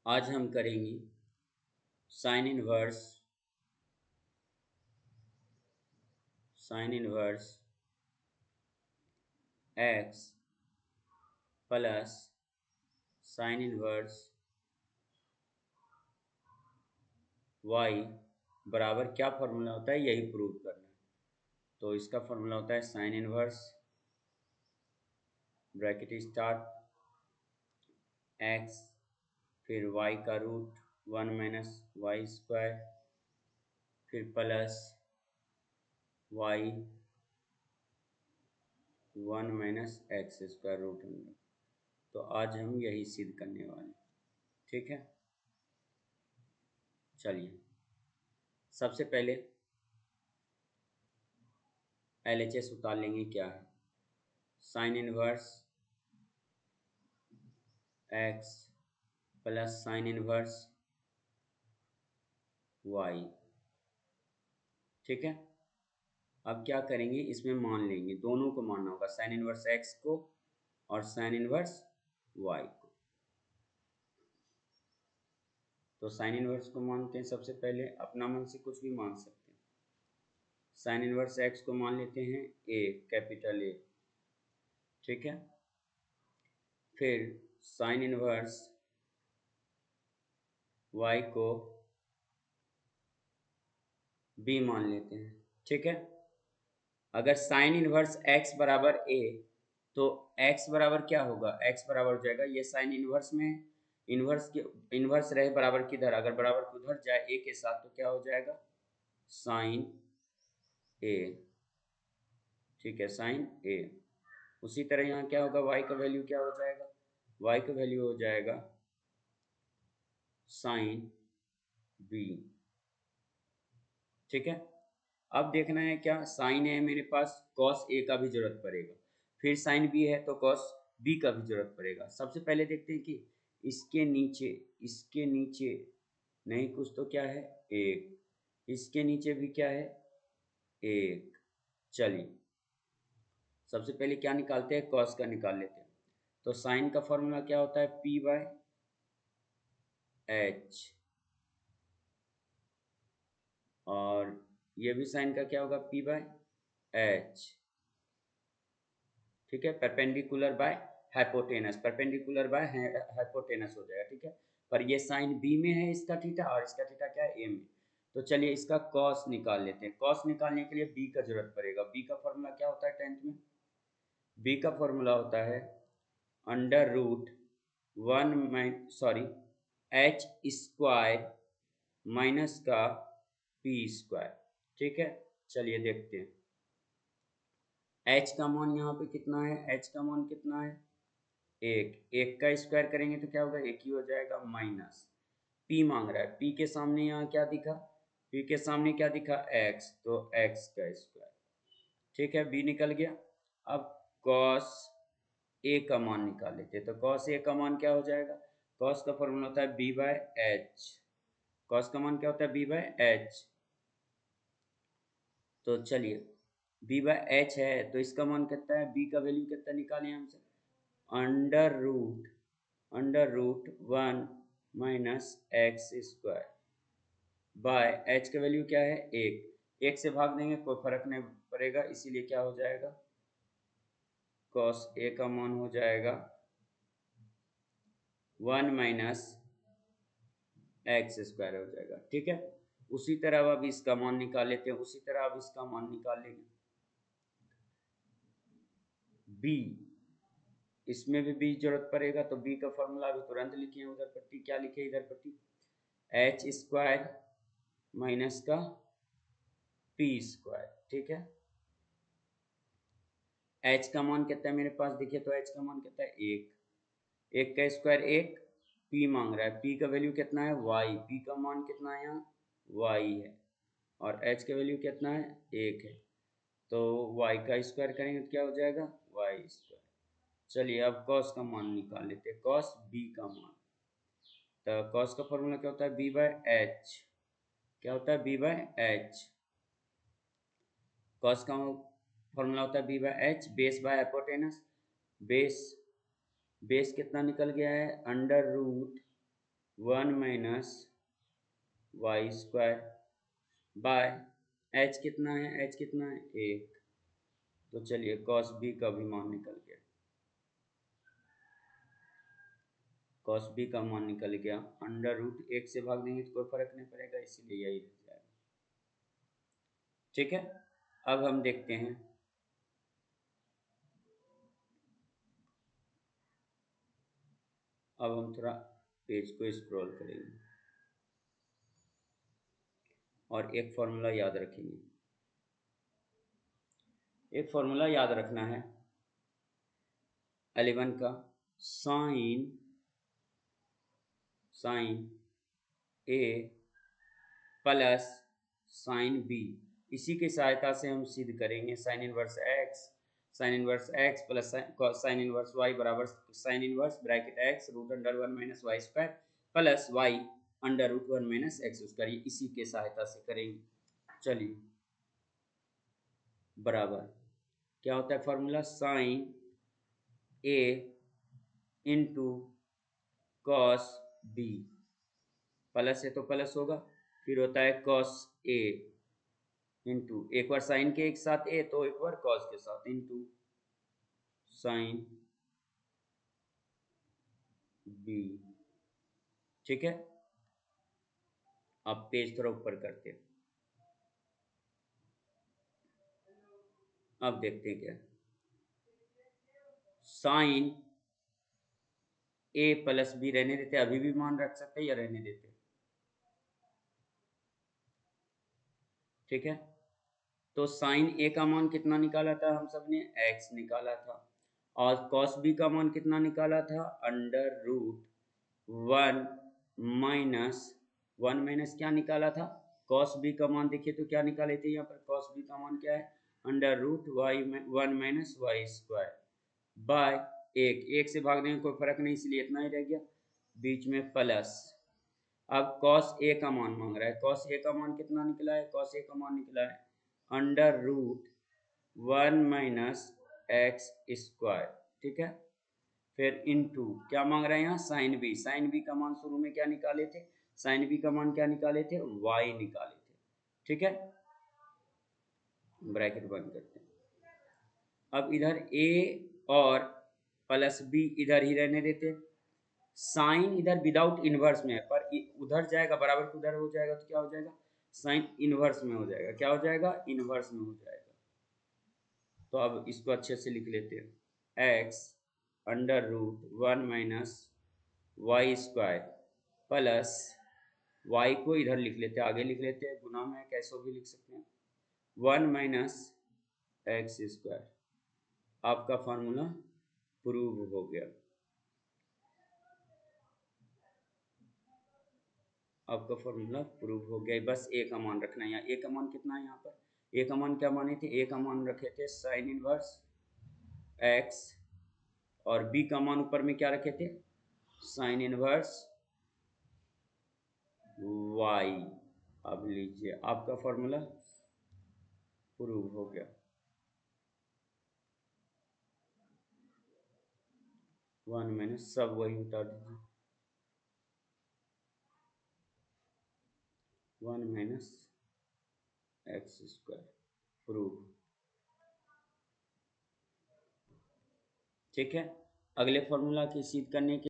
आज हम करेंगे sine inverse x plus sine inverse y बराबर क्या फॉर्मूला होता है यही प्रूव करना है। तो इसका फॉर्मूला होता है sine inverse bracket start x फिर वाई का रूट 1 - y² फिर प्लस वाई 1 - x² तो आज हम यही सिद्ध करने वाले हैं। ठीक है, चलिए सबसे पहले LHS उतार लेंगे। क्या है sine inverse x plus sine inverse y. ठीक है, अब क्या करेंगे, इसमें मान लेंगे, दोनों को मानना होगा, साइन इनवर्स एक्स को और साइन इनवर्स वाई को। तो साइन इनवर्स को मानते हैं सबसे पहले, अपना मन से कुछ भी मान सकते हैं। साइन इनवर्स एक्स को मान लेते हैं ए, कैपिटल ए। ठीक है, फिर साइन इनवर्स वाई को बी मान लेते हैं। ठीक है, अगर साइन इनवर्स एक्स बराबर ए तो एक्स बराबर क्या होगा, एक्स बराबर हो जाएगा, ये साइन इनवर्स में इनवर्स रहे बराबर किधर, अगर बराबर उधर जाए ए के साथ तो क्या हो जाएगा साइन ए। ठीक है, साइन ए। उसी तरह यहाँ क्या होगा, y का वैल्यू क्या हो जाएगा, y का वैल्यू हो जाएगा साइन बी। ठीक है, अब देखना है क्या, साइन ए मेरे पास कॉस ए का भी जरूरत पड़ेगा, फिर साइन बी है तो कॉस बी का भी जरूरत पड़ेगा। सबसे पहले देखते हैं कि इसके नीचे नहीं कुछ तो क्या है एक, इसके नीचे भी क्या है एक। चलिए सबसे पहले क्या निकालते हैं, कॉस का निकाल लेते हैं। तो साइन का फॉर्मूला क्या होता है P/H, और ये भी साइन का क्या होगा P/H। ठीक है, perpendicular by hypotenuse, perpendicular by hypotenuse हो जाएगा। ठीक है, पर ये साइन बी में है इसका थीटा, और इसका थीटा क्या है ए में। तो चलिए इसका कॉस निकाल लेते हैं। कॉस निकालने के लिए बी का जरूरत पड़ेगा। बी का फॉर्मूला क्या होता है 10th में, बी का फॉर्मूला होता है under root h square minus का पी स्क्वायर। ठीक है, चलिए देखते हैं h का मान यहाँ पे कितना है, h का मान कितना है एक का स्क्वायर करेंगे तो क्या होगा, एक ही हो जाएगा, माइनस p मांग रहा है, p के सामने यहाँ क्या दिखा, p के सामने क्या दिखा x, तो x का स्क्वायर। ठीक है, b निकल गया। अब cos a का मान निकाल लेते हैं। तो cos a का मान क्या हो जाएगा, cos का फॉर्मूला होता है b/h, cos का मान क्या होता है b/h। तो चलिए b/h है तो इसका मान कितना है, b का वैल्यू कितना निकालें हमसे, under root 1 - x² by h का वैल्यू क्या है एक से भाग देंगे कोई फर्क नहीं पड़ेगा, इसीलिए क्या हो जाएगा cos a का मान हो जाएगा 1 - x² हो जाएगा। ठीक है, उसी तरह अब इसका मान निकाल लेते हैं, उसी तरह अब इसका मान निकाल लेंगे b, इसमें भी b जरूरत पड़ेगा, तो b का फॉर्मूला अभी तुरंत लिखे हैं, उधर पट्टी क्या लिखे इधर पट्टी h² माइनस का p²। ठीक है, h का मान कितना है मेरे पास, देखिए तो h का मान कितना है एक का स्क्वायर एक, p मांग रहा है, p का वैल्यू कितना है y, p का मान कितना है यहाँ y है, और h का वैल्यू कितना है एक है, तो y का स्क्वायर करेंगे तो क्या हो जाएगा y²। चलिए अब cos का मान निकाल लेते हैं, cos b का मान। तो cos का फॉर्मूला क्या होता है b/h, क्या होता है b/h, cos का फॉर्मूला होता है b/h, base by hypotenuse. Base कितना निकल गया है under root 1 minus y square by h कितना है, एच कितना है 1। तो चलिए कॉस बी का भी मान निकल गया, कॉस बी का मान निकल गया। अंडर रूट 1 से भाग देंगे तो कोई फर्क नहीं पड़ेगा, इसीलिए यही रह जाएगा। ठीक है, अब हम देखते हैं अब हम थोड़ा पेज को स्क्रॉल करेंगे और एक फॉर्मूला याद रखेंगे। एक फॉर्मूला याद रखना है 11 का, sine A plus sine B, इसी की सहायता से हम सिद्ध करेंगे sine inverse x plus sine inverse y बराबर sine inverse bracket x root under 1 minus y square plus y under root 1 minus x square, इसी के सहायता से करेंगे। चलिए बराबर क्या होता है फॉर्मूला, साइन ए इंटू कॉस बी, प्लस है तो प्लस होगा, फिर होता है कॉस ए इंटू एक बार साइन के एक साथ ए तो एक बार कॉस के साथ इंटू साइन बी। ठीक है, अब पेज थोड़ा ऊपर करते हैं, अब देखते हैं क्या साइन ए प्लस बी रहने देते, अभी भी मान रख सकते हैं या रहने देते। ठीक है, तो साइन ए का मान कितना निकाला था हम सब ने, एक्स निकाला था, और कॉस बी का मान कितना निकाला था, अंडर रूट 1 माइनस 1 माइनस क्या निकाला था, कॉस बी का मान देखिए तो क्या निकाले थे यहाँ पर, कॉस बी का मान क्या है, under root y 1 minus y square by एक से भाग देंगे कोई फर्क नहीं, इसलिए इतना ही रह गया, बीच में प्लस। अब कॉस ए का मान मांग रहा है, कॉस ए का मान कितना निकला है, कॉस ए का मान निकला है under root 1 minus x square. ठीक है, फिर इनटू क्या मांग रहे हैं यहाँ, साइन बी, साइन बी का मान शुरू में क्या निकाले थे, साइन बी का मान क्या निकाले थे, वाई निकाले थे। ठीक है, ब्रैकेट बंद करते हैं। अब इधर ए और प्लस बी इधर ही रहने देते, साइन इधर विदाउट इनवर्स में है पर उधर जाएगा बराबर के उधर हो जाएगा तो क्या हो जाएगा, साइन इनवर्स में हो जाएगा, क्या हो जाएगा, इनवर्स में हो जाएगा। तो अब इसको अच्छे से लिख लेते हैं, x under root 1 minus y square plus y को इधर लिख लेते हैं, आगे लिख लेते हैं, गुना में कैसे भी लिख सकते हैं, 1 माइनस एक्स स्क्वायर। आपका फार्मूला प्रूव हो गया, आपका फॉर्मूला प्रूव हो गया। बस ए का मान रखना है, यहाँ ए का मान कितना है, यहाँ पर ए का मान क्या माने थे, ए का मान रखे थे साइन इनवर्स एक्स और बी का मान ऊपर में क्या रखे थे, साइन इनवर्स वाई। अब लीजिए आपका फॉर्मूला प्रूव हो गया, 1 माइनस सब वही उतार दीजिए, 1 माइनस एक्स स्क्वायर प्रूव। ठीक है, अगले फॉर्मूला की सिद्ध करने के